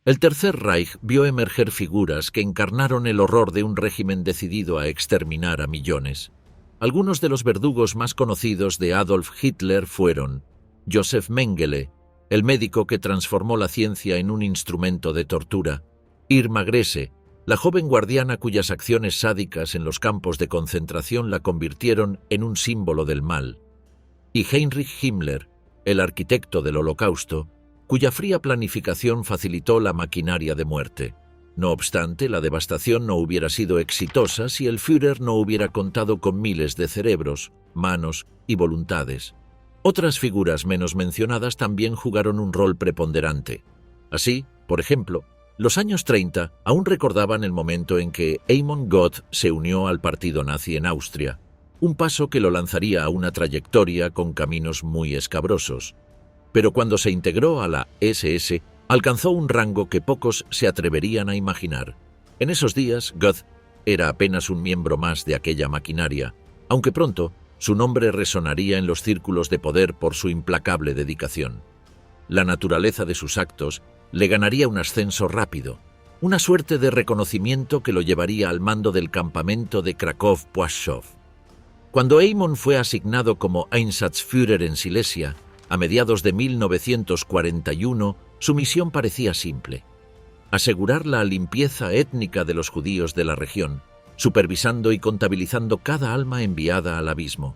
El Tercer Reich vio emerger figuras que encarnaron el horror de un régimen decidido a exterminar a millones. Algunos de los verdugos más conocidos de Adolf Hitler fueron Josef Mengele, el médico que transformó la ciencia en un instrumento de tortura; Irma Grese, la joven guardiana cuyas acciones sádicas en los campos de concentración la convirtieron en un símbolo del mal; y Heinrich Himmler, el arquitecto del Holocausto, cuya fría planificación facilitó la maquinaria de muerte. No obstante, la devastación no hubiera sido exitosa si el Führer no hubiera contado con miles de cerebros, manos y voluntades. Otras figuras menos mencionadas también jugaron un rol preponderante. Así, por ejemplo, los años 30 aún recordaban el momento en que Eamon Gott se unió al partido nazi en Austria, un paso que lo lanzaría a una trayectoria con caminos muy escabrosos. Pero cuando se integró a la SS, alcanzó un rango que pocos se atreverían a imaginar. En esos días, Gott era apenas un miembro más de aquella maquinaria, aunque pronto su nombre resonaría en los círculos de poder por su implacable dedicación. La naturaleza de sus actos le ganaría un ascenso rápido, una suerte de reconocimiento que lo llevaría al mando del campamento de Krakow-Płaszczów. Cuando Eamon fue asignado como Einsatzführer en Silesia, a mediados de 1941, su misión parecía simple: asegurar la limpieza étnica de los judíos de la región, supervisando y contabilizando cada alma enviada al abismo.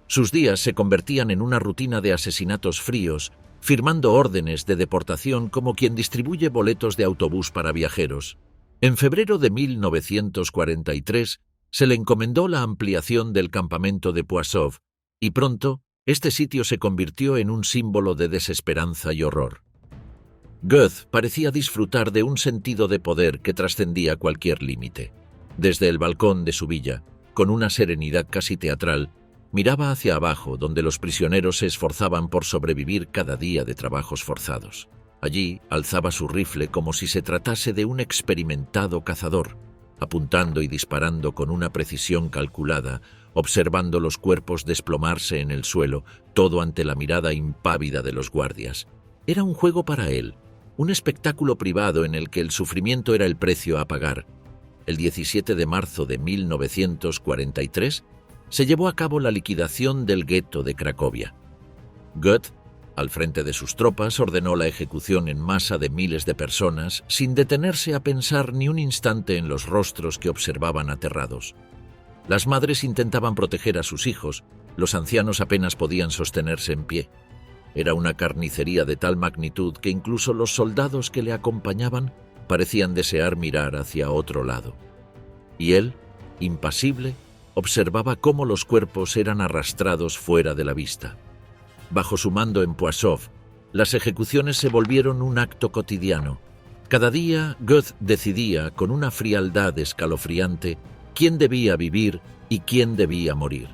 Sus días se convertían en una rutina de asesinatos fríos, firmando órdenes de deportación como quien distribuye boletos de autobús para viajeros. En febrero de 1943 se le encomendó la ampliación del campamento de Płaszczów, y pronto este sitio se convirtió en un símbolo de desesperanza y horror. Goethe parecía disfrutar de un sentido de poder que trascendía cualquier límite. Desde el balcón de su villa, con una serenidad casi teatral, miraba hacia abajo, donde los prisioneros se esforzaban por sobrevivir cada día de trabajos forzados. Allí alzaba su rifle como si se tratase de un experimentado cazador, apuntando y disparando con una precisión calculada, observando los cuerpos desplomarse en el suelo, todo ante la mirada impávida de los guardias. Era un juego para él, un espectáculo privado en el que el sufrimiento era el precio a pagar. El 17 de marzo de 1943 se llevó a cabo la liquidación del gueto de Cracovia. Goethe, al frente de sus tropas, ordenó la ejecución en masa de miles de personas, sin detenerse a pensar ni un instante en los rostros que observaban aterrados. Las madres intentaban proteger a sus hijos, los ancianos apenas podían sostenerse en pie. Era una carnicería de tal magnitud que incluso los soldados que le acompañaban parecían desear mirar hacia otro lado. Y él, impasible, observaba cómo los cuerpos eran arrastrados fuera de la vista. Bajo su mando en Płaszczów, las ejecuciones se volvieron un acto cotidiano. Cada día, Goethe decidía, con una frialdad escalofriante, quién debía vivir y quién debía morir.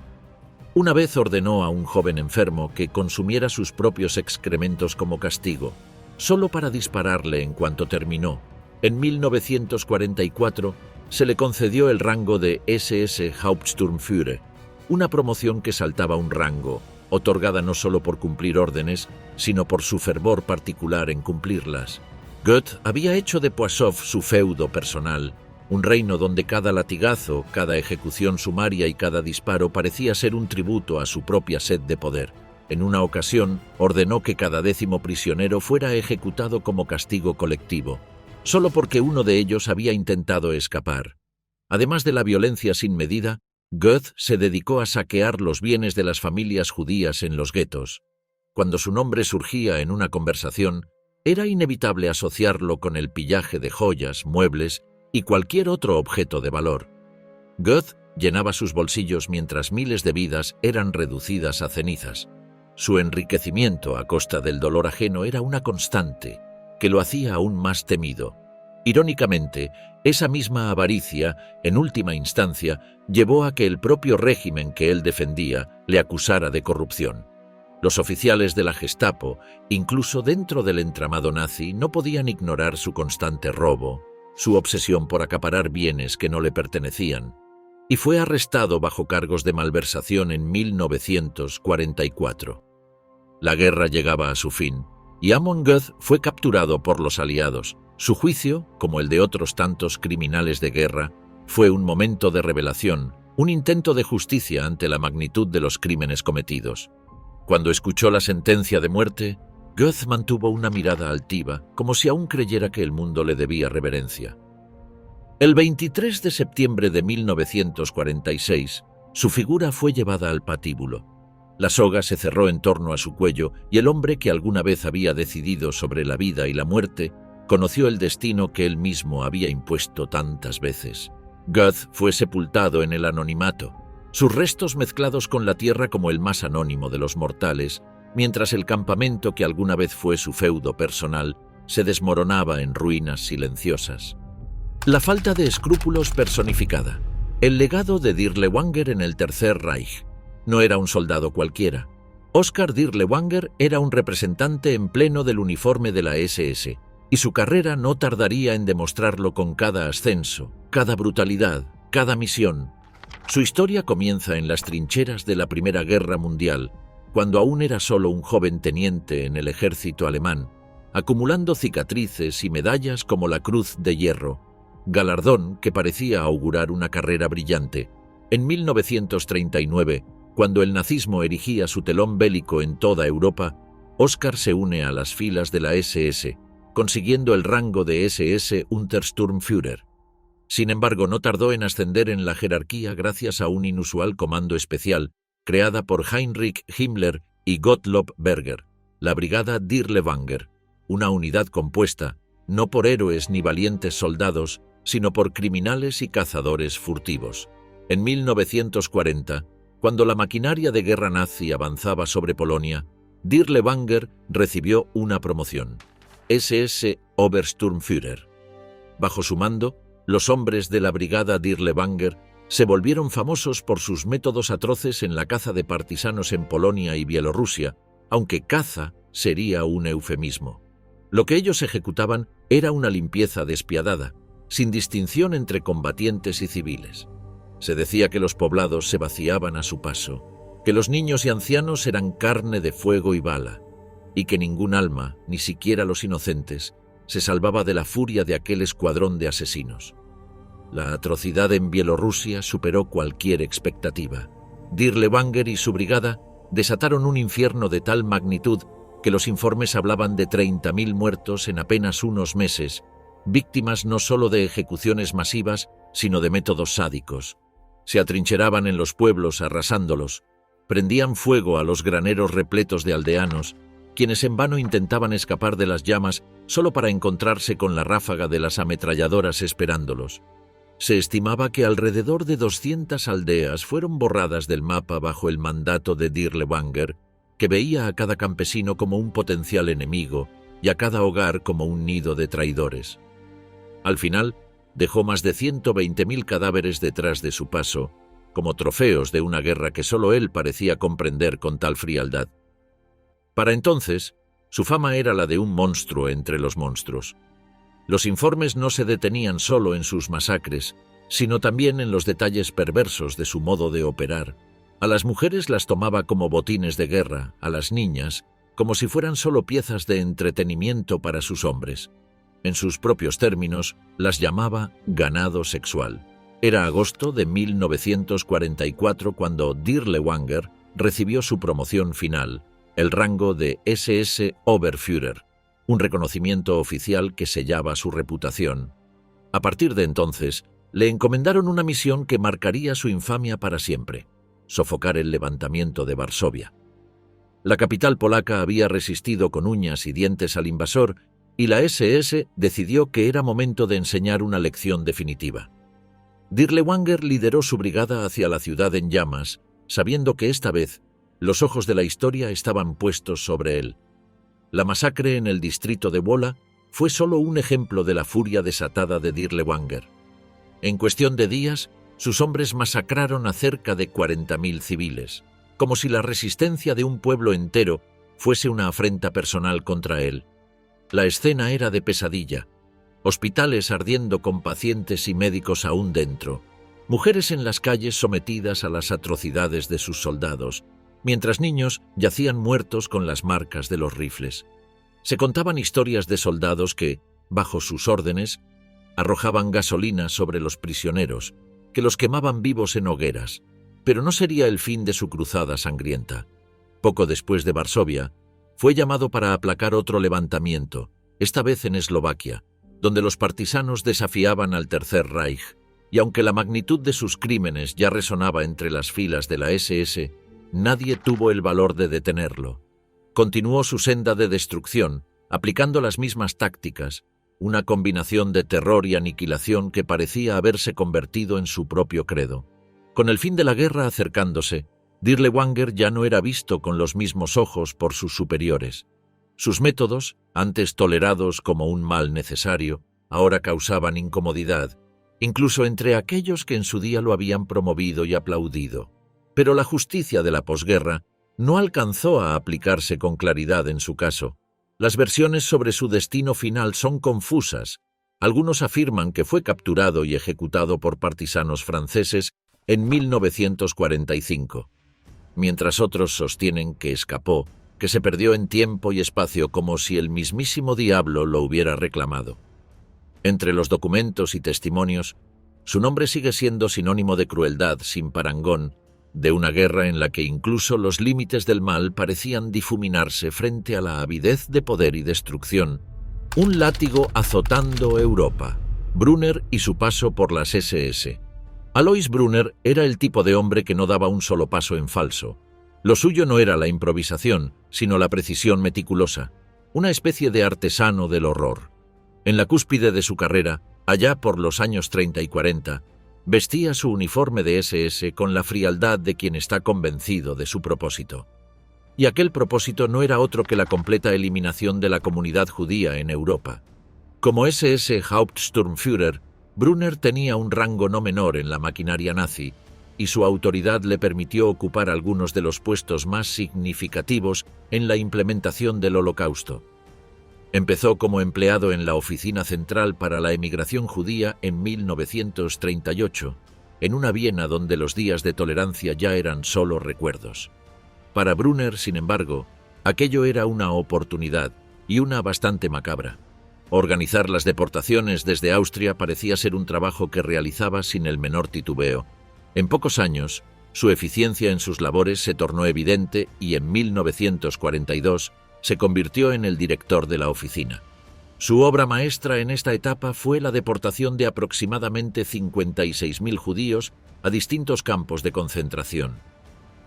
Una vez ordenó a un joven enfermo que consumiera sus propios excrementos como castigo, solo para dispararle en cuanto terminó. En 1944 se le concedió el rango de SS Hauptsturmführer, una promoción que saltaba un rango, otorgada no solo por cumplir órdenes, sino por su fervor particular en cumplirlas. Goethe había hecho de Płaszczów su feudo personal, un reino donde cada latigazo, cada ejecución sumaria y cada disparo parecía ser un tributo a su propia sed de poder. En una ocasión, ordenó que cada 10º prisionero fuera ejecutado como castigo colectivo, solo porque uno de ellos había intentado escapar. Además de la violencia sin medida, Goethe se dedicó a saquear los bienes de las familias judías en los guetos. Cuando su nombre surgía en una conversación, era inevitable asociarlo con el pillaje de joyas, muebles y cualquier otro objeto de valor. Goethe llenaba sus bolsillos mientras miles de vidas eran reducidas a cenizas. Su enriquecimiento a costa del dolor ajeno era una constante, que lo hacía aún más temido. Irónicamente, esa misma avaricia, en última instancia, llevó a que el propio régimen que él defendía le acusara de corrupción. Los oficiales de la Gestapo, incluso dentro del entramado nazi, no podían ignorar su constante robo, su obsesión por acaparar bienes que no le pertenecían, y fue arrestado bajo cargos de malversación en 1944. La guerra llegaba a su fin, y Amon Goethe fue capturado por los aliados, Su juicio, como el de otros tantos criminales de guerra, fue un momento de revelación, un intento de justicia ante la magnitud de los crímenes cometidos. Cuando escuchó la sentencia de muerte, Goethe mantuvo una mirada altiva, como si aún creyera que el mundo le debía reverencia. El 23 de septiembre de 1946, su figura fue llevada al patíbulo. La soga se cerró en torno a su cuello y el hombre que alguna vez había decidido sobre la vida y la muerte conoció el destino que él mismo había impuesto tantas veces. Goethe fue sepultado en el anonimato, sus restos mezclados con la tierra como el más anónimo de los mortales, mientras el campamento que alguna vez fue su feudo personal se desmoronaba en ruinas silenciosas. La falta de escrúpulos personificada. El legado de Dirlewanger en el Tercer Reich. No era un soldado cualquiera. Oskar Dirlewanger era un representante en pleno del uniforme de la SS, y su carrera no tardaría en demostrarlo con cada ascenso, cada brutalidad, cada misión. Su historia comienza en las trincheras de la Primera Guerra Mundial, cuando aún era solo un joven teniente en el ejército alemán, acumulando cicatrices y medallas como la Cruz de Hierro, galardón que parecía augurar una carrera brillante. En 1939, cuando el nazismo erigía su telón bélico en toda Europa, Oskar se une a las filas de la SS, consiguiendo el rango de SS Untersturmführer. Sin embargo, no tardó en ascender en la jerarquía gracias a un inusual comando especial, creada por Heinrich Himmler y Gottlob Berger, la Brigada Dirlewanger, una unidad compuesta, no por héroes ni valientes soldados, sino por criminales y cazadores furtivos. En 1940, cuando la maquinaria de guerra nazi avanzaba sobre Polonia, Dirlewanger recibió una promoción, SS Obersturmführer. Bajo su mando, los hombres de la Brigada Dirlewanger se volvieron famosos por sus métodos atroces en la caza de partisanos en Polonia y Bielorrusia, aunque caza sería un eufemismo. Lo que ellos ejecutaban era una limpieza despiadada, sin distinción entre combatientes y civiles. Se decía que los poblados se vaciaban a su paso, que los niños y ancianos eran carne de fuego y bala, y que ningún alma, ni siquiera los inocentes, se salvaba de la furia de aquel escuadrón de asesinos. La atrocidad en Bielorrusia superó cualquier expectativa. Dirlewanger y su brigada desataron un infierno de tal magnitud que los informes hablaban de 30.000 muertos en apenas unos meses, víctimas no solo de ejecuciones masivas, sino de métodos sádicos. Se atrincheraban en los pueblos arrasándolos, prendían fuego a los graneros repletos de aldeanos, quienes en vano intentaban escapar de las llamas solo para encontrarse con la ráfaga de las ametralladoras esperándolos. Se estimaba que alrededor de 200 aldeas fueron borradas del mapa bajo el mandato de Dirlewanger, que veía a cada campesino como un potencial enemigo y a cada hogar como un nido de traidores. Al final, dejó más de 120.000 cadáveres detrás de su paso, como trofeos de una guerra que solo él parecía comprender con tal frialdad. Para entonces, su fama era la de un monstruo entre los monstruos. Los informes no se detenían solo en sus masacres, sino también en los detalles perversos de su modo de operar. A las mujeres las tomaba como botines de guerra, a las niñas como si fueran solo piezas de entretenimiento para sus hombres. En sus propios términos, las llamaba ganado sexual. Era agosto de 1944 cuando Dirlewanger recibió su promoción final, el rango de SS Oberführer, un reconocimiento oficial que sellaba su reputación. A partir de entonces, le encomendaron una misión que marcaría su infamia para siempre: sofocar el levantamiento de Varsovia. La capital polaca había resistido con uñas y dientes al invasor, y la SS decidió que era momento de enseñar una lección definitiva. Dirlewanger lideró su brigada hacia la ciudad en llamas, sabiendo que esta vez los ojos de la historia estaban puestos sobre él. La masacre en el distrito de Wola fue solo un ejemplo de la furia desatada de Dirlewanger. En cuestión de días, sus hombres masacraron a cerca de 40.000 civiles, como si la resistencia de un pueblo entero fuese una afrenta personal contra él. La escena era de pesadilla: hospitales ardiendo con pacientes y médicos aún dentro, mujeres en las calles sometidas a las atrocidades de sus soldados, mientras niños yacían muertos con las marcas de los rifles. Se contaban historias de soldados que, bajo sus órdenes, arrojaban gasolina sobre los prisioneros, que los quemaban vivos en hogueras, pero no sería el fin de su cruzada sangrienta. Poco después de Varsovia, fue llamado para aplacar otro levantamiento, esta vez en Eslovaquia, donde los partisanos desafiaban al Tercer Reich, y aunque la magnitud de sus crímenes ya resonaba entre las filas de la SS, nadie tuvo el valor de detenerlo. Continuó su senda de destrucción, aplicando las mismas tácticas, una combinación de terror y aniquilación que parecía haberse convertido en su propio credo. Con el fin de la guerra acercándose, Dirlewanger ya no era visto con los mismos ojos por sus superiores. Sus métodos, antes tolerados como un mal necesario, ahora causaban incomodidad, incluso entre aquellos que en su día lo habían promovido y aplaudido. Pero la justicia de la posguerra no alcanzó a aplicarse con claridad en su caso. Las versiones sobre su destino final son confusas. Algunos afirman que fue capturado y ejecutado por partisanos franceses en 1945, mientras otros sostienen que escapó, que se perdió en tiempo y espacio como si el mismísimo diablo lo hubiera reclamado. Entre los documentos y testimonios, su nombre sigue siendo sinónimo de crueldad sin parangón, de una guerra en la que incluso los límites del mal parecían difuminarse frente a la avidez de poder y destrucción. Un látigo azotando Europa. Brunner y su paso por las SS. Alois Brunner era el tipo de hombre que no daba un solo paso en falso. Lo suyo no era la improvisación, sino la precisión meticulosa, una especie de artesano del horror. En la cúspide de su carrera, allá por los años 30 y 40, vestía su uniforme de SS con la frialdad de quien está convencido de su propósito. Y aquel propósito no era otro que la completa eliminación de la comunidad judía en Europa. Como SS Hauptsturmführer, Brunner tenía un rango no menor en la maquinaria nazi, y su autoridad le permitió ocupar algunos de los puestos más significativos en la implementación del Holocausto. Empezó como empleado en la Oficina Central para la Emigración Judía en 1938, en una Viena donde los días de tolerancia ya eran solo recuerdos. Para Brunner, sin embargo, aquello era una oportunidad, y una bastante macabra. Organizar las deportaciones desde Austria parecía ser un trabajo que realizaba sin el menor titubeo. En pocos años, su eficiencia en sus labores se tornó evidente y en 1942 se convirtió en el director de la oficina. Su obra maestra en esta etapa fue la deportación de aproximadamente 56.000 judíos a distintos campos de concentración.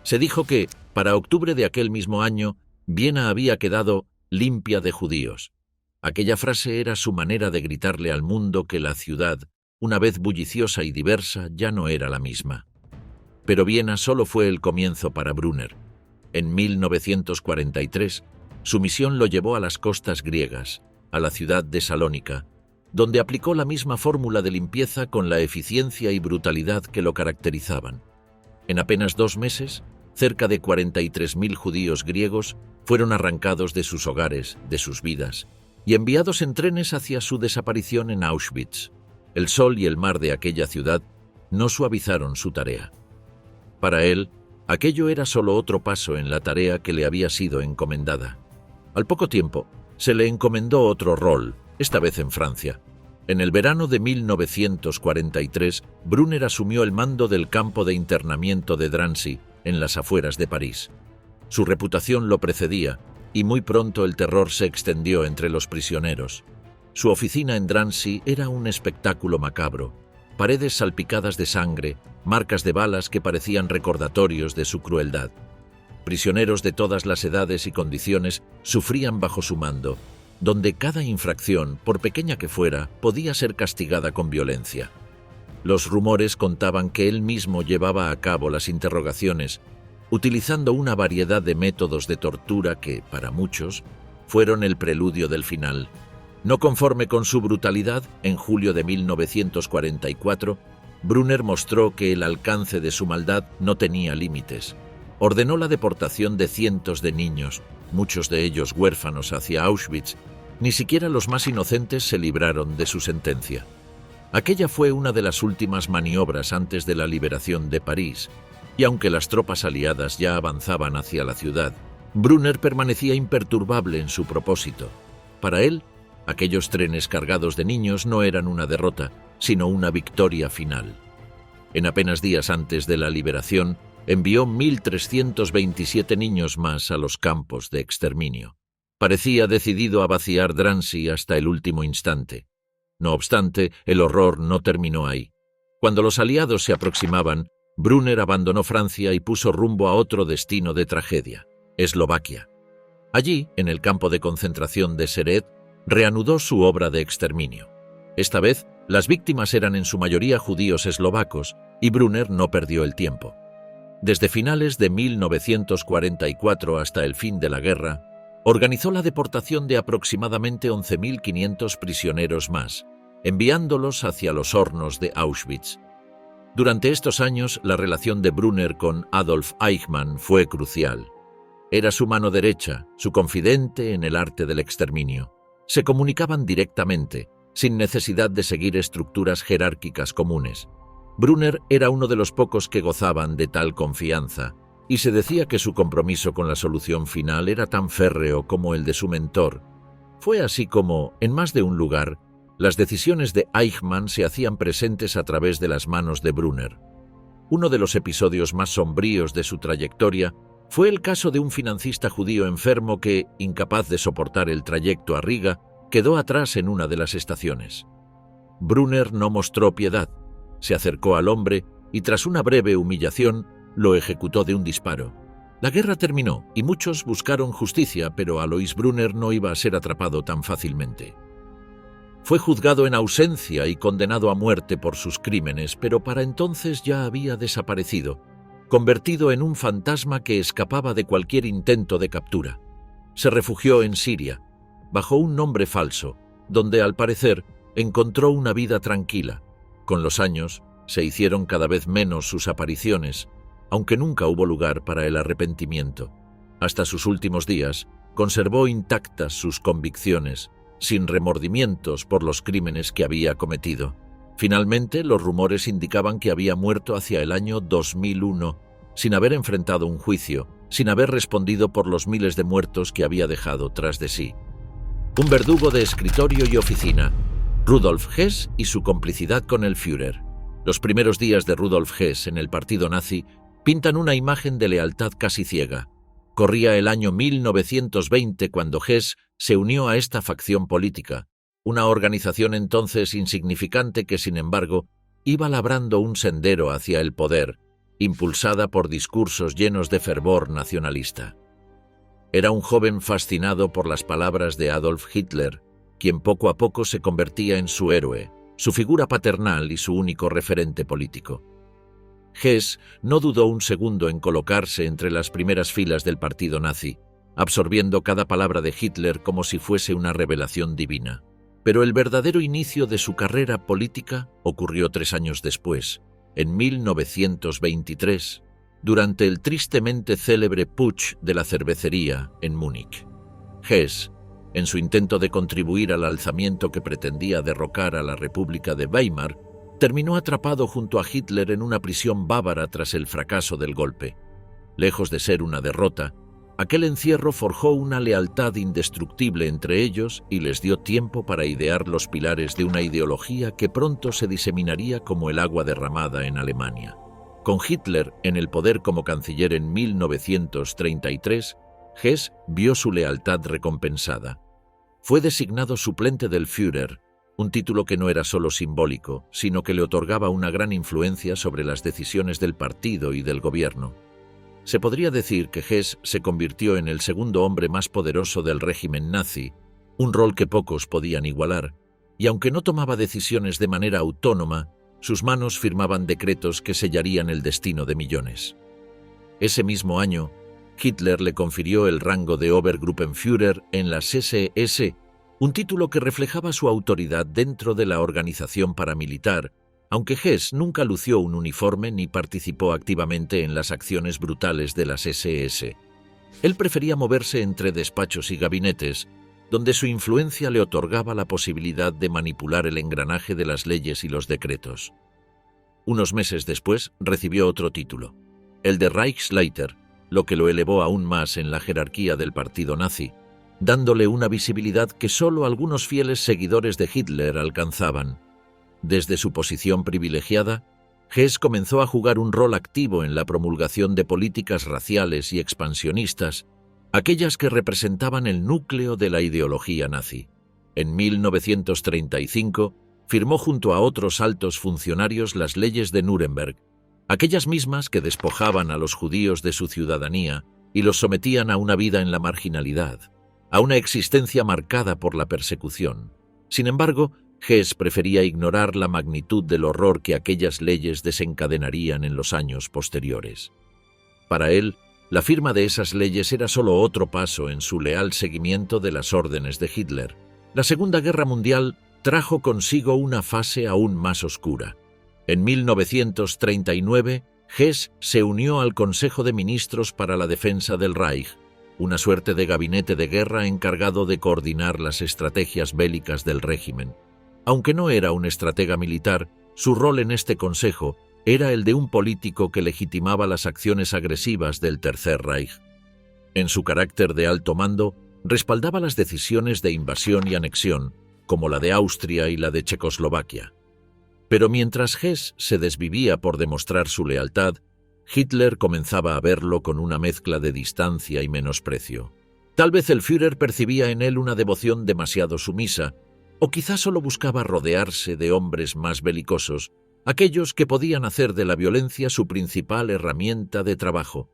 Se dijo que, para octubre de aquel mismo año, Viena había quedado limpia de judíos. Aquella frase era su manera de gritarle al mundo que la ciudad, una vez bulliciosa y diversa, ya no era la misma. Pero Viena solo fue el comienzo para Brunner. En 1943, su misión lo llevó a las costas griegas, a la ciudad de Salónica, donde aplicó la misma fórmula de limpieza con la eficiencia y brutalidad que lo caracterizaban. En apenas 2 meses, cerca de 43.000 judíos griegos fueron arrancados de sus hogares, de sus vidas, y enviados en trenes hacia su desaparición en Auschwitz. El sol y el mar de aquella ciudad no suavizaron su tarea. Para él, aquello era solo otro paso en la tarea que le había sido encomendada. Al poco tiempo, se le encomendó otro rol, esta vez en Francia. En el verano de 1943, Brunner asumió el mando del campo de internamiento de Drancy, en las afueras de París. Su reputación lo precedía, y muy pronto el terror se extendió entre los prisioneros. Su oficina en Drancy era un espectáculo macabro, paredes salpicadas de sangre, marcas de balas que parecían recordatorios de su crueldad. Prisioneros de todas las edades y condiciones sufrían bajo su mando, donde cada infracción, por pequeña que fuera, podía ser castigada con violencia. Los rumores contaban que él mismo llevaba a cabo las interrogaciones, utilizando una variedad de métodos de tortura que, para muchos, fueron el preludio del final. No conforme con su brutalidad, en julio de 1944, Brunner mostró que el alcance de su maldad no tenía límites. Ordenó la deportación de cientos de niños, muchos de ellos huérfanos, hacia Auschwitz. Ni siquiera los más inocentes se libraron de su sentencia. Aquella fue una de las últimas maniobras antes de la liberación de París, y aunque las tropas aliadas ya avanzaban hacia la ciudad, Brunner permanecía imperturbable en su propósito. Para él, Aquellos trenes cargados de niños no eran una derrota, sino una victoria final. En apenas días antes de la liberación, envió 1.327 niños más a los campos de exterminio. Parecía decidido a vaciar Drancy hasta el último instante. No obstante, el horror no terminó ahí. Cuando los aliados se aproximaban, Brunner abandonó Francia y puso rumbo a otro destino de tragedia, Eslovaquia. Allí, en el campo de concentración de Sered, reanudó su obra de exterminio. Esta vez, las víctimas eran en su mayoría judíos eslovacos, y Brunner no perdió el tiempo. Desde finales de 1944 hasta el fin de la guerra, organizó la deportación de aproximadamente 11.500 prisioneros más, enviándolos hacia los hornos de Auschwitz. Durante estos años, la relación de Brunner con Adolf Eichmann fue crucial. Era su mano derecha, su confidente en el arte del exterminio. Se comunicaban directamente, sin necesidad de seguir estructuras jerárquicas comunes. Brunner era uno de los pocos que gozaban de tal confianza, y se decía que su compromiso con la solución final era tan férreo como el de su mentor. Fue así como, en más de un lugar, las decisiones de Eichmann se hacían presentes a través de las manos de Brunner. Uno de los episodios más sombríos de su trayectoria fue el caso de un financista judío enfermo que, incapaz de soportar el trayecto a Riga, quedó atrás en una de las estaciones. Brunner no mostró piedad, se acercó al hombre y tras una breve humillación lo ejecutó de un disparo. La guerra terminó y muchos buscaron justicia, pero Alois Brunner no iba a ser atrapado tan fácilmente. Fue juzgado en ausencia y condenado a muerte por sus crímenes, pero para entonces ya había desaparecido, convertido en un fantasma que escapaba de cualquier intento de captura. Se refugió en Siria, bajo un nombre falso, donde al parecer encontró una vida tranquila. Con los años se hicieron cada vez menos sus apariciones, aunque nunca hubo lugar para el arrepentimiento. Hasta sus últimos días conservó intactas sus convicciones, sin remordimientos por los crímenes que había cometido. Finalmente, los rumores indicaban que había muerto hacia el año 2001, sin haber enfrentado un juicio, sin haber respondido por los miles de muertos que había dejado tras de sí. Un verdugo de escritorio y oficina, Rudolf Hess y su complicidad con el Führer. Los primeros días de Rudolf Hess en el partido nazi pintan una imagen de lealtad casi ciega. Corría el año 1920 cuando Hess se unió a esta facción política, una organización entonces insignificante que, sin embargo, iba labrando un sendero hacia el poder, impulsada por discursos llenos de fervor nacionalista. Era un joven fascinado por las palabras de Adolf Hitler, quien poco a poco se convertía en su héroe, su figura paternal y su único referente político. Hess no dudó un segundo en colocarse entre las primeras filas del partido nazi, absorbiendo cada palabra de Hitler como si fuese una revelación divina. Pero el verdadero inicio de su carrera política ocurrió 3 años después, en 1923, durante el tristemente célebre putsch de la cervecería en Múnich. Hess, en su intento de contribuir al alzamiento que pretendía derrocar a la República de Weimar, terminó atrapado junto a Hitler en una prisión bávara tras el fracaso del golpe. Lejos de ser una derrota, aquel encierro forjó una lealtad indestructible entre ellos y les dio tiempo para idear los pilares de una ideología que pronto se diseminaría como el agua derramada en Alemania. Con Hitler en el poder como canciller en 1933, Hess vio su lealtad recompensada. Fue designado suplente del Führer, un título que no era solo simbólico, sino que le otorgaba una gran influencia sobre las decisiones del partido y del gobierno. Se podría decir que Hess se convirtió en el segundo hombre más poderoso del régimen nazi, un rol que pocos podían igualar, y aunque no tomaba decisiones de manera autónoma, sus manos firmaban decretos que sellarían el destino de millones. Ese mismo año, Hitler le confirió el rango de Obergruppenführer en las SS, un título que reflejaba su autoridad dentro de la organización paramilitar, aunque Hess nunca lució un uniforme ni participó activamente en las acciones brutales de las SS. Él prefería moverse entre despachos y gabinetes, donde su influencia le otorgaba la posibilidad de manipular el engranaje de las leyes y los decretos. Unos meses después recibió otro título, el de Reichsleiter, lo que lo elevó aún más en la jerarquía del partido nazi. dándole una visibilidad que solo algunos fieles seguidores de Hitler alcanzaban. Desde su posición privilegiada, Hess comenzó a jugar un rol activo en la promulgación de políticas raciales y expansionistas, aquellas que representaban el núcleo de la ideología nazi. En 1935 firmó junto a otros altos funcionarios las leyes de Nuremberg, aquellas mismas que despojaban a los judíos de su ciudadanía y los sometían a una vida en la marginalidad, a una existencia marcada por la persecución. Sin embargo, Hess prefería ignorar la magnitud del horror que aquellas leyes desencadenarían en los años posteriores. Para él, la firma de esas leyes era solo otro paso en su leal seguimiento de las órdenes de Hitler. La Segunda Guerra Mundial trajo consigo una fase aún más oscura. En 1939, Hess se unió al Consejo de Ministros para la Defensa del Reich, una suerte de gabinete de guerra encargado de coordinar las estrategias bélicas del régimen. Aunque no era un estratega militar, su rol en este consejo era el de un político que legitimaba las acciones agresivas del Tercer Reich. En su carácter de alto mando, respaldaba las decisiones de invasión y anexión, como la de Austria y la de Checoslovaquia. Pero mientras Hess se desvivía por demostrar su lealtad, Hitler comenzaba a verlo con una mezcla de distancia y menosprecio. Tal vez el Führer percibía en él una devoción demasiado sumisa, o quizás solo buscaba rodearse de hombres más belicosos, aquellos que podían hacer de la violencia su principal herramienta de trabajo.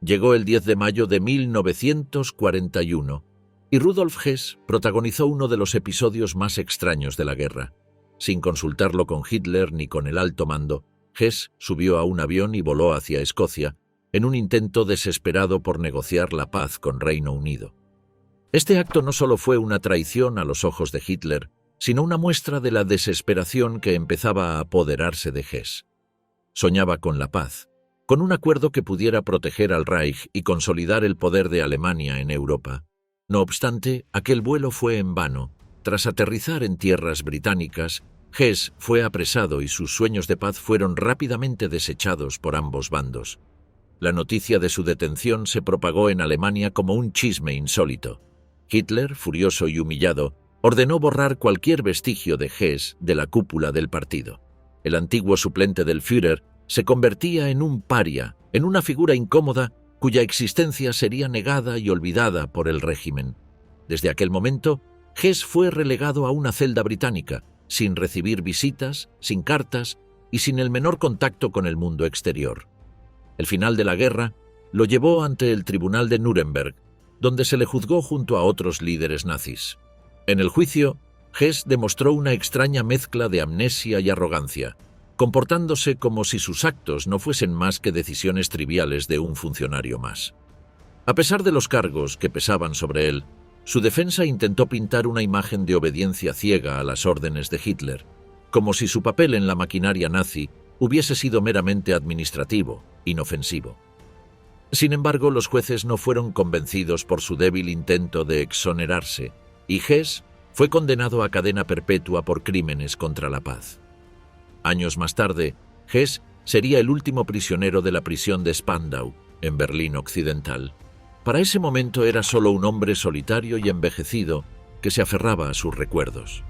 Llegó el 10 de mayo de 1941 y Rudolf Hess protagonizó uno de los episodios más extraños de la guerra. Sin consultarlo con Hitler ni con el alto mando, Hess subió a un avión y voló hacia Escocia, en un intento desesperado por negociar la paz con Reino Unido. Este acto no solo fue una traición a los ojos de Hitler, sino una muestra de la desesperación que empezaba a apoderarse de Hess. Soñaba con la paz, con un acuerdo que pudiera proteger al Reich y consolidar el poder de Alemania en Europa. No obstante, aquel vuelo fue en vano. Tras aterrizar en tierras británicas, Hess fue apresado y sus sueños de paz fueron rápidamente desechados por ambos bandos. La noticia de su detención se propagó en Alemania como un chisme insólito. Hitler, furioso y humillado, ordenó borrar cualquier vestigio de Hess de la cúpula del partido. El antiguo suplente del Führer se convertía en un paria, en una figura incómoda cuya existencia sería negada y olvidada por el régimen. Desde aquel momento, Hess fue relegado a una celda británica, sin recibir visitas, sin cartas y sin el menor contacto con el mundo exterior. El final de la guerra lo llevó ante el Tribunal de Nuremberg, donde se le juzgó junto a otros líderes nazis. En el juicio, Hess demostró una extraña mezcla de amnesia y arrogancia, comportándose como si sus actos no fuesen más que decisiones triviales de un funcionario más. A pesar de los cargos que pesaban sobre él, su defensa intentó pintar una imagen de obediencia ciega a las órdenes de Hitler, como si su papel en la maquinaria nazi hubiese sido meramente administrativo, inofensivo. Sin embargo, los jueces no fueron convencidos por su débil intento de exonerarse, y Hess fue condenado a cadena perpetua por crímenes contra la paz. Años más tarde, Hess sería el último prisionero de la prisión de Spandau, en Berlín Occidental. Para ese momento era solo un hombre solitario y envejecido que se aferraba a sus recuerdos.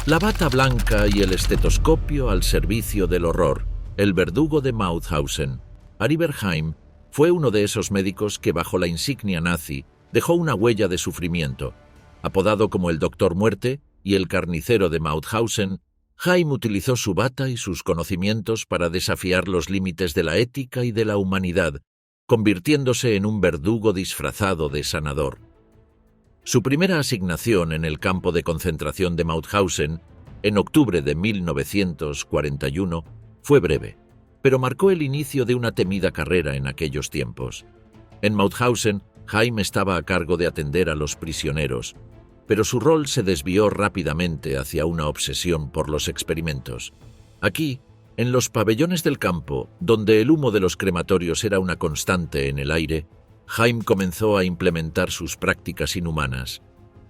La bata blanca y el estetoscopio al servicio del horror, el verdugo de Mauthausen, Ari Bernheim, fue uno de esos médicos que bajo la insignia nazi dejó una huella de sufrimiento. Apodado como el Doctor Muerte y el carnicero de Mauthausen, Heim utilizó su bata y sus conocimientos para desafiar los límites de la ética y de la humanidad, convirtiéndose en un verdugo disfrazado de sanador. Su primera asignación en el campo de concentración de Mauthausen, en octubre de 1941, fue breve, pero marcó el inicio de una temida carrera en aquellos tiempos. En Mauthausen, Heim estaba a cargo de atender a los prisioneros, pero su rol se desvió rápidamente hacia una obsesión por los experimentos. Aquí, en los pabellones del campo, donde el humo de los crematorios era una constante en el aire, Heim comenzó a implementar sus prácticas inhumanas.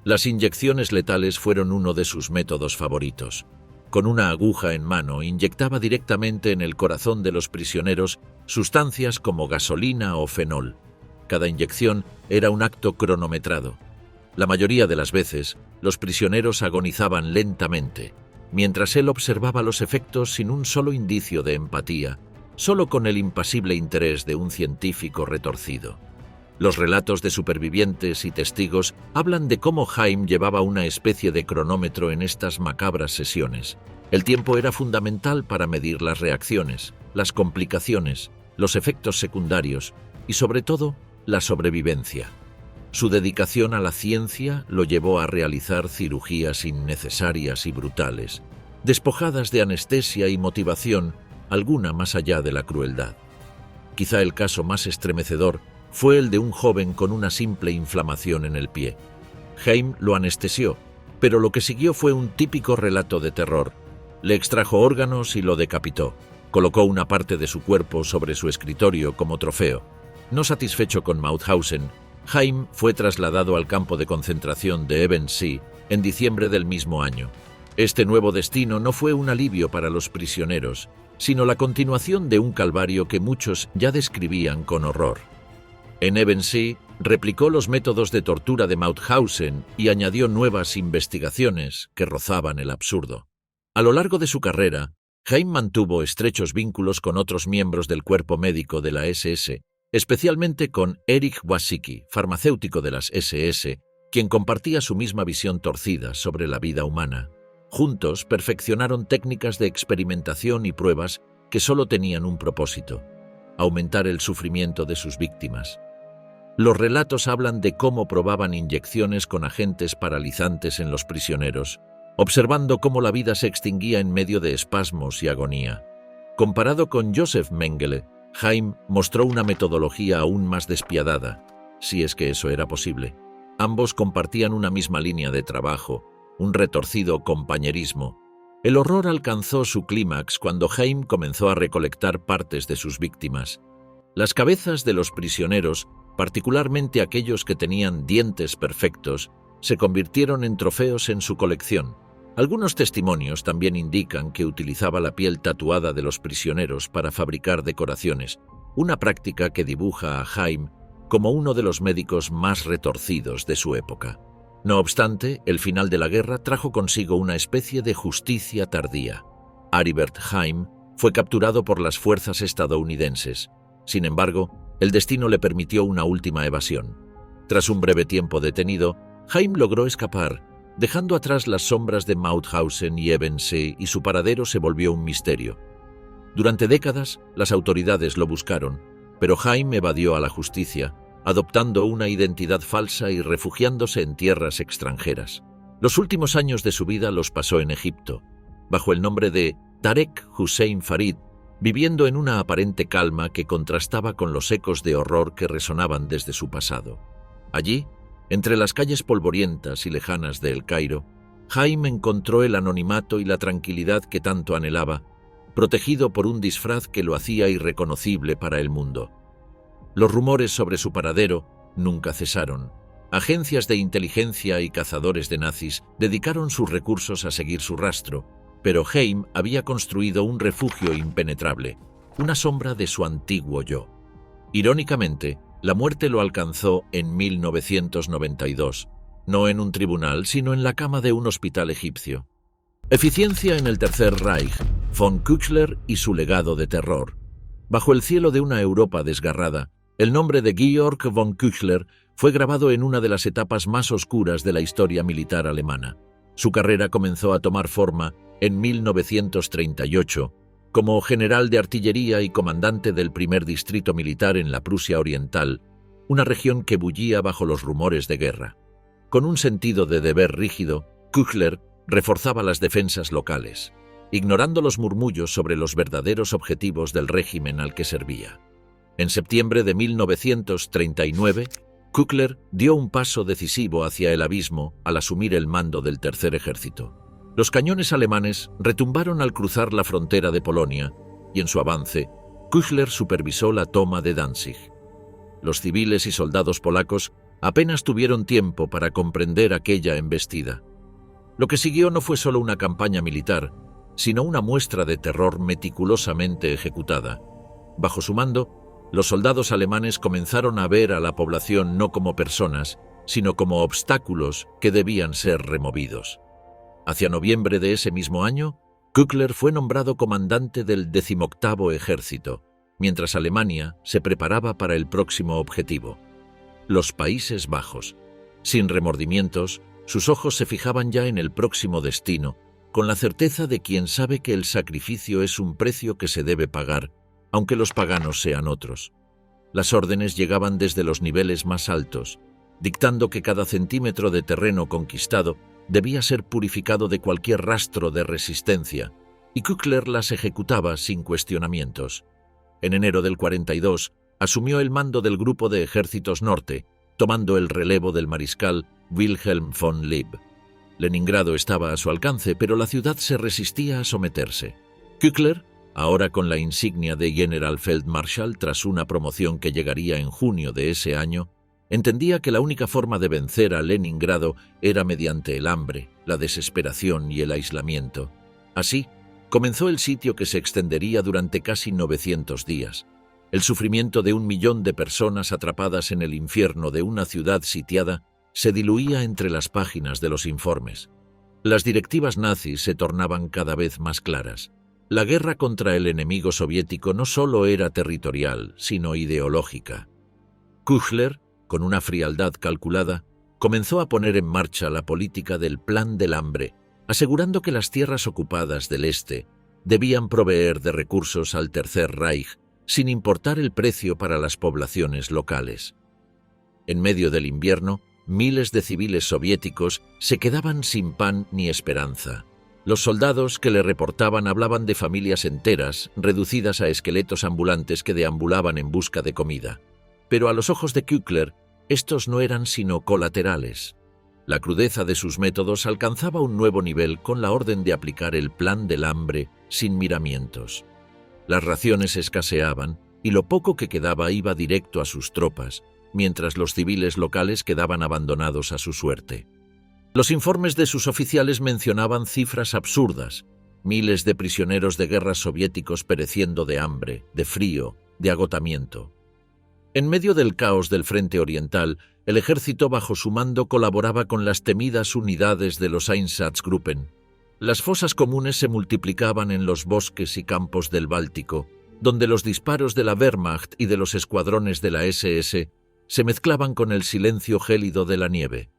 Las inyecciones letales fueron uno de sus métodos favoritos. Con una aguja en mano, inyectaba directamente en el corazón de los prisioneros sustancias como gasolina o fenol. Cada inyección era un acto cronometrado. La mayoría de las veces, los prisioneros agonizaban lentamente, mientras él observaba los efectos sin un solo indicio de empatía, solo con el impasible interés de un científico retorcido. Los relatos de supervivientes y testigos hablan de cómo Haim llevaba una especie de cronómetro en estas macabras sesiones. El tiempo era fundamental para medir las reacciones, las complicaciones, los efectos secundarios y, sobre todo, la sobrevivencia. Su dedicación a la ciencia lo llevó a realizar cirugías innecesarias y brutales, despojadas de anestesia y motivación, alguna más allá de la crueldad. Quizá el caso más estremecedor fue el de un joven con una simple inflamación en el pie. Haim lo anestesió, pero lo que siguió fue un típico relato de terror. Le extrajo órganos y lo decapitó. Colocó una parte de su cuerpo sobre su escritorio como trofeo. No satisfecho con Mauthausen, Haim fue trasladado al campo de concentración de Ebensee en diciembre del mismo año. Este nuevo destino no fue un alivio para los prisioneros, sino la continuación de un calvario que muchos ya describían con horror. En Ebensee replicó los métodos de tortura de Mauthausen y añadió nuevas investigaciones que rozaban el absurdo. A lo largo de su carrera, Haim mantuvo estrechos vínculos con otros miembros del cuerpo médico de la SS, especialmente con Erich Wasicki, farmacéutico de las SS, quien compartía su misma visión torcida sobre la vida humana. Juntos perfeccionaron técnicas de experimentación y pruebas que solo tenían un propósito: aumentar el sufrimiento de sus víctimas. Los relatos hablan de cómo probaban inyecciones con agentes paralizantes en los prisioneros, observando cómo la vida se extinguía en medio de espasmos y agonía. Comparado con Joseph Mengele, Haim mostró una metodología aún más despiadada, si es que eso era posible. Ambos compartían una misma línea de trabajo, un retorcido compañerismo. El horror alcanzó su clímax cuando Haim comenzó a recolectar partes de sus víctimas. Las cabezas de los prisioneros, particularmente aquellos que tenían dientes perfectos, se convirtieron en trofeos en su colección. Algunos testimonios también indican que utilizaba la piel tatuada de los prisioneros para fabricar decoraciones, una práctica que dibuja a Haim como uno de los médicos más retorcidos de su época. No obstante, el final de la guerra trajo consigo una especie de justicia tardía. Aribert Haim fue capturado por las fuerzas estadounidenses. Sin embargo, el destino le permitió una última evasión. Tras un breve tiempo detenido, Haim logró escapar, dejando atrás las sombras de Mauthausen y Ebensee, y su paradero se volvió un misterio. Durante décadas, las autoridades lo buscaron, pero Haim evadió a la justicia, adoptando una identidad falsa y refugiándose en tierras extranjeras. Los últimos años de su vida los pasó en Egipto, bajo el nombre de Tarek Hussein Farid, viviendo en una aparente calma que contrastaba con los ecos de horror que resonaban desde su pasado. Allí, entre las calles polvorientas y lejanas de El Cairo, Haim encontró el anonimato y la tranquilidad que tanto anhelaba, protegido por un disfraz que lo hacía irreconocible para el mundo. Los rumores sobre su paradero nunca cesaron. Agencias de inteligencia y cazadores de nazis dedicaron sus recursos a seguir su rastro, pero Haim había construido un refugio impenetrable, una sombra de su antiguo yo. Irónicamente, la muerte lo alcanzó en 1992, no en un tribunal, sino en la cama de un hospital egipcio. Eficiencia en el Tercer Reich, von Küchler y su legado de terror. Bajo el cielo de una Europa desgarrada, el nombre de Georg von Küchler fue grabado en una de las etapas más oscuras de la historia militar alemana. Su carrera comenzó a tomar forma en 1938, como general de artillería y comandante del primer distrito militar en la Prusia Oriental, una región que bullía bajo los rumores de guerra. Con un sentido de deber rígido, Küchler reforzaba las defensas locales, ignorando los murmullos sobre los verdaderos objetivos del régimen al que servía. En septiembre de 1939, Küchler dio un paso decisivo hacia el abismo al asumir el mando del Tercer Ejército. Los cañones alemanes retumbaron al cruzar la frontera de Polonia y en su avance, Küchler supervisó la toma de Danzig. Los civiles y soldados polacos apenas tuvieron tiempo para comprender aquella embestida. Lo que siguió no fue solo una campaña militar, sino una muestra de terror meticulosamente ejecutada. Bajo su mando, los soldados alemanes comenzaron a ver a la población no como personas, sino como obstáculos que debían ser removidos. Hacia noviembre de ese mismo año, Küchler fue nombrado comandante del 18º Ejército, mientras Alemania se preparaba para el próximo objetivo, los Países Bajos. Sin remordimientos, sus ojos se fijaban ya en el próximo destino, con la certeza de quien sabe que el sacrificio es un precio que se debe pagar, aunque los paganos sean otros. Las órdenes llegaban desde los niveles más altos, dictando que cada centímetro de terreno conquistado debía ser purificado de cualquier rastro de resistencia, y Küchler las ejecutaba sin cuestionamientos. En enero del 42 asumió el mando del Grupo de Ejércitos Norte, tomando el relevo del mariscal Wilhelm von Lieb. Leningrado estaba a su alcance, pero la ciudad se resistía a someterse. Küchler, ahora con la insignia de Generalfeldmarschall tras una promoción que llegaría en junio de ese año, entendía que la única forma de vencer a Leningrado era mediante el hambre, la desesperación y el aislamiento. Así, comenzó el sitio que se extendería durante casi 900 días. El sufrimiento de 1 millón de personas atrapadas en el infierno de una ciudad sitiada se diluía entre las páginas de los informes. Las directivas nazis se tornaban cada vez más claras. La guerra contra el enemigo soviético no solo era territorial, sino ideológica. Küchler, con una frialdad calculada, comenzó a poner en marcha la política del Plan del Hambre, asegurando que las tierras ocupadas del Este debían proveer de recursos al Tercer Reich, sin importar el precio para las poblaciones locales. En medio del invierno, miles de civiles soviéticos se quedaban sin pan ni esperanza. Los soldados que le reportaban hablaban de familias enteras, reducidas a esqueletos ambulantes que deambulaban en busca de comida. Pero a los ojos de Küchler, estos no eran sino colaterales. La crudeza de sus métodos alcanzaba un nuevo nivel con la orden de aplicar el Plan del Hambre sin miramientos. Las raciones escaseaban y lo poco que quedaba iba directo a sus tropas, mientras los civiles locales quedaban abandonados a su suerte. Los informes de sus oficiales mencionaban cifras absurdas: miles de prisioneros de guerra soviéticos pereciendo de hambre, de frío, de agotamiento. En medio del caos del frente oriental, el ejército bajo su mando colaboraba con las temidas unidades de los Einsatzgruppen. Las fosas comunes se multiplicaban en los bosques y campos del Báltico, donde los disparos de la Wehrmacht y de los escuadrones de la SS se mezclaban con el silencio gélido de la nieve.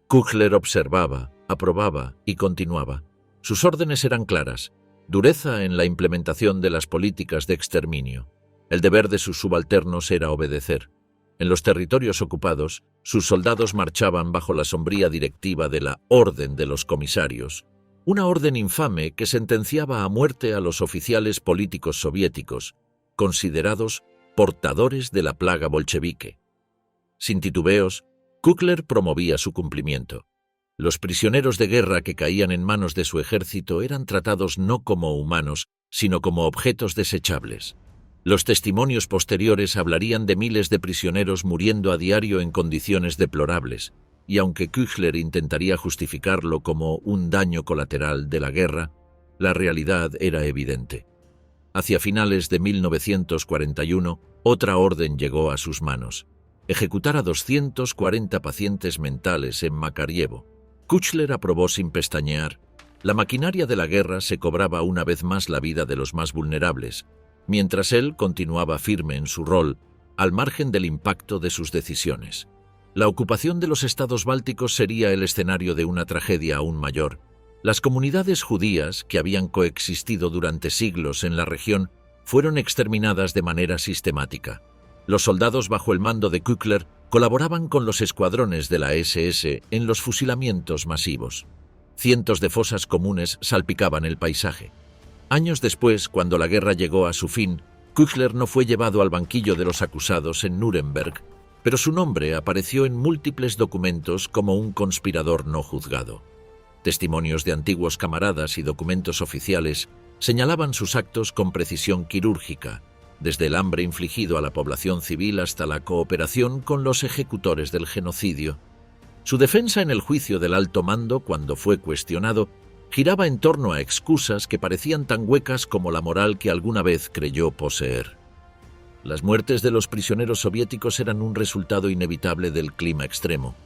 Küchler observaba, aprobaba y continuaba. Sus órdenes eran claras: dureza en la implementación de las políticas de exterminio. El deber de sus subalternos era obedecer. En los territorios ocupados, sus soldados marchaban bajo la sombría directiva de la Orden de los Comisarios, una orden infame que sentenciaba a muerte a los oficiales políticos soviéticos, considerados portadores de la plaga bolchevique. Sin titubeos, Küchler promovía su cumplimiento. Los prisioneros de guerra que caían en manos de su ejército eran tratados no como humanos, sino como objetos desechables. Los testimonios posteriores hablarían de miles de prisioneros muriendo a diario en condiciones deplorables, y aunque Küchler intentaría justificarlo como un daño colateral de la guerra, la realidad era evidente. Hacia finales de 1941, otra orden llegó a sus manos: ejecutar a 240 pacientes mentales en Makaryevo. Küchler aprobó sin pestañear. La maquinaria de la guerra se cobraba una vez más la vida de los más vulnerables, mientras él continuaba firme en su rol, al margen del impacto de sus decisiones. La ocupación de los estados bálticos sería el escenario de una tragedia aún mayor. Las comunidades judías, que habían coexistido durante siglos en la región, fueron exterminadas de manera sistemática. Los soldados bajo el mando de Küchler colaboraban con los escuadrones de la SS en los fusilamientos masivos. Cientos de fosas comunes salpicaban el paisaje. Años después, cuando la guerra llegó a su fin, Küchler no fue llevado al banquillo de los acusados en Nuremberg, pero su nombre apareció en múltiples documentos como un conspirador no juzgado. Testimonios de antiguos camaradas y documentos oficiales señalaban sus actos con precisión quirúrgica, desde el hambre infligido a la población civil hasta la cooperación con los ejecutores del genocidio. Su defensa en el juicio del alto mando, cuando fue cuestionado, giraba en torno a excusas que parecían tan huecas como la moral que alguna vez creyó poseer. Las muertes de los prisioneros soviéticos eran un resultado inevitable del clima extremo.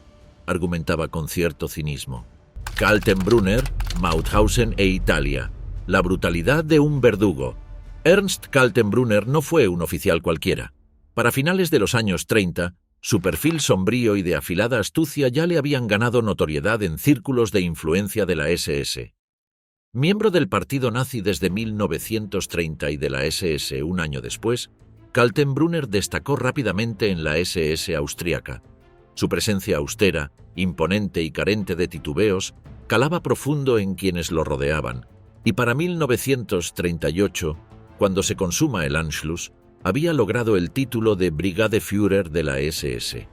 argumentaba con cierto cinismo. Kaltenbrunner, Mauthausen e Italia. La brutalidad de un verdugo. Ernst Kaltenbrunner no fue un oficial cualquiera. Para finales de los años 30, su perfil sombrío y de afilada astucia ya le habían ganado notoriedad en círculos de influencia de la SS. Miembro del partido nazi desde 1930 y de la SS un año después, Kaltenbrunner destacó rápidamente en la SS austríaca. Su presencia austera, imponente y carente de titubeos calaba profundo en quienes lo rodeaban, y para 1938, cuando se consuma el Anschluss, había logrado el título de Brigadeführer de la SS.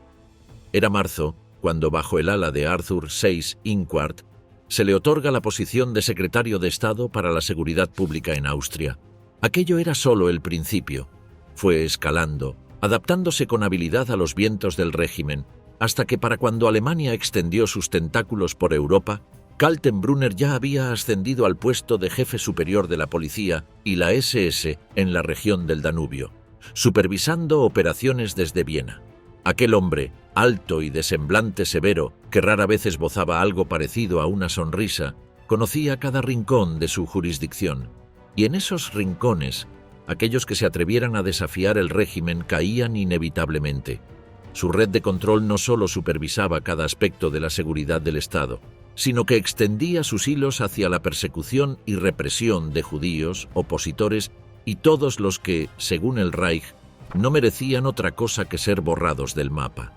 Era marzo cuando, bajo el ala de Arthur Seyss-Inquart, se le otorga la posición de secretario de Estado para la Seguridad Pública en Austria. Aquello era solo el principio. Fue escalando, adaptándose con habilidad a los vientos del régimen, hasta que para cuando Alemania extendió sus tentáculos por Europa, Kaltenbrunner ya había ascendido al puesto de jefe superior de la policía y la SS en la región del Danubio, supervisando operaciones desde Viena. Aquel hombre, alto y de semblante severo, que rara vez esbozaba algo parecido a una sonrisa, conocía cada rincón de su jurisdicción, y en esos rincones, aquellos que se atrevieran a desafiar el régimen caían inevitablemente. Su red de control no solo supervisaba cada aspecto de la seguridad del Estado, sino que extendía sus hilos hacia la persecución y represión de judíos, opositores y todos los que, según el Reich, no merecían otra cosa que ser borrados del mapa.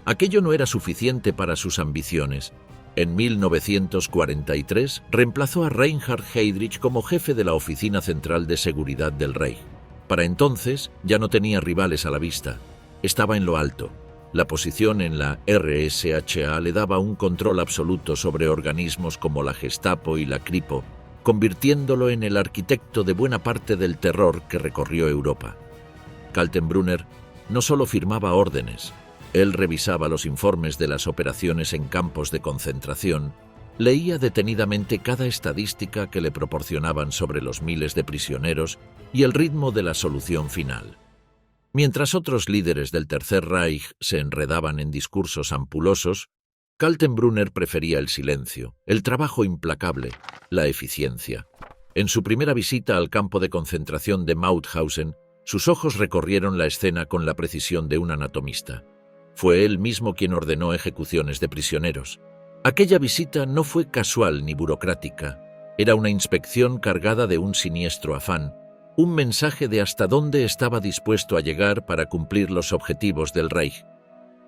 Aquello no era suficiente para sus ambiciones. En 1943 reemplazó a Reinhard Heydrich como jefe de la Oficina Central de Seguridad del Reich. Para entonces ya no tenía rivales a la vista. Estaba en lo alto. La posición en la RSHA le daba un control absoluto sobre organismos como la Gestapo y la Kripo, convirtiéndolo en el arquitecto de buena parte del terror que recorrió Europa. Kaltenbrunner no solo firmaba órdenes, él revisaba los informes de las operaciones en campos de concentración, leía detenidamente cada estadística que le proporcionaban sobre los miles de prisioneros y el ritmo de la solución final. Mientras otros líderes del Tercer Reich se enredaban en discursos ampulosos, Kaltenbrunner prefería el silencio, el trabajo implacable, la eficiencia. En su primera visita al campo de concentración de Mauthausen, sus ojos recorrieron la escena con la precisión de un anatomista. Fue él mismo quien ordenó ejecuciones de prisioneros. Aquella visita no fue casual ni burocrática. Era una inspección cargada de un siniestro afán, un mensaje de hasta dónde estaba dispuesto a llegar para cumplir los objetivos del Reich.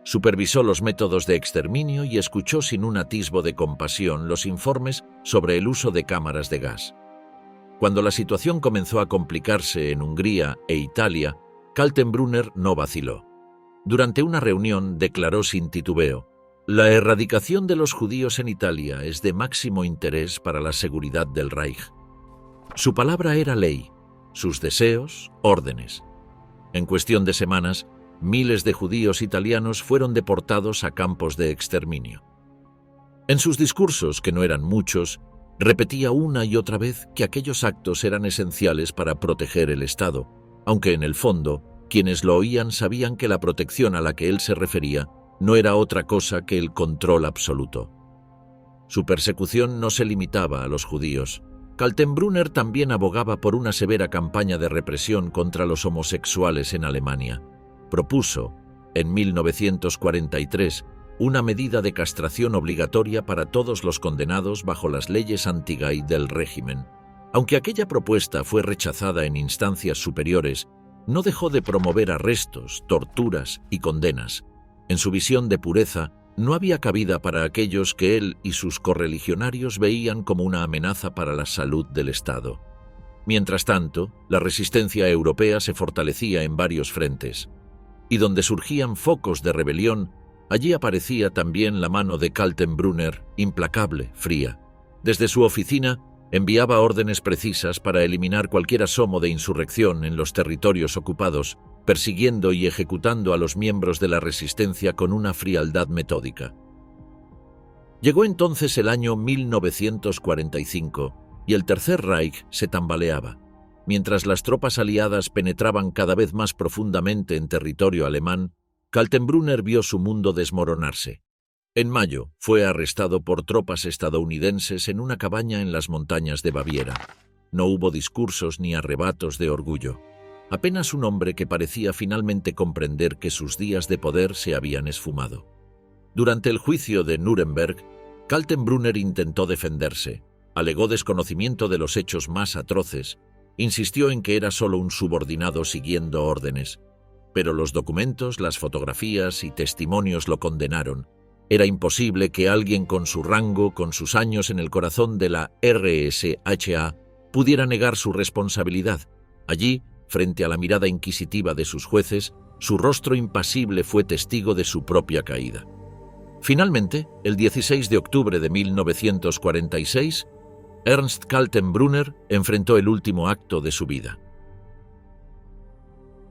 Supervisó los métodos de exterminio y escuchó sin un atisbo de compasión los informes sobre el uso de cámaras de gas. Cuando la situación comenzó a complicarse en Hungría e Italia, Kaltenbrunner no vaciló. Durante una reunión declaró sin titubeo: «La erradicación de los judíos en Italia es de máximo interés para la seguridad del Reich». Su palabra era ley, sus deseos, órdenes. En cuestión de semanas, miles de judíos italianos fueron deportados a campos de exterminio. En sus discursos, que no eran muchos, repetía una y otra vez que aquellos actos eran esenciales para proteger el Estado, aunque en el fondo, quienes lo oían sabían que la protección a la que él se refería no era otra cosa que el control absoluto. Su persecución no se limitaba a los judíos. Kaltenbrunner también abogaba por una severa campaña de represión contra los homosexuales en Alemania. Propuso, en 1943, una medida de castración obligatoria para todos los condenados bajo las leyes anti-gay del régimen. Aunque aquella propuesta fue rechazada en instancias superiores, no dejó de promover arrestos, torturas y condenas. En su visión de pureza, no había cabida para aquellos que él y sus correligionarios veían como una amenaza para la salud del Estado. Mientras tanto, la resistencia europea se fortalecía en varios frentes, y donde surgían focos de rebelión, allí aparecía también la mano de Kaltenbrunner, implacable, fría. Desde su oficina, enviaba órdenes precisas para eliminar cualquier asomo de insurrección en los territorios ocupados, persiguiendo y ejecutando a los miembros de la resistencia con una frialdad metódica. Llegó entonces el año 1945 y el Tercer Reich se tambaleaba. Mientras las tropas aliadas penetraban cada vez más profundamente en territorio alemán, Kaltenbrunner vio su mundo desmoronarse. En mayo, fue arrestado por tropas estadounidenses en una cabaña en las montañas de Baviera. No hubo discursos ni arrebatos de orgullo. Apenas un hombre que parecía finalmente comprender que sus días de poder se habían esfumado. Durante el juicio de Nuremberg, Kaltenbrunner intentó defenderse, alegó desconocimiento de los hechos más atroces, insistió en que era solo un subordinado siguiendo órdenes, pero los documentos, las fotografías y testimonios lo condenaron. Era imposible que alguien con su rango, con sus años en el corazón de la RSHA, pudiera negar su responsabilidad. Allí, frente a la mirada inquisitiva de sus jueces, su rostro impasible fue testigo de su propia caída. Finalmente, el 16 de octubre de 1946, Ernst Kaltenbrunner enfrentó el último acto de su vida.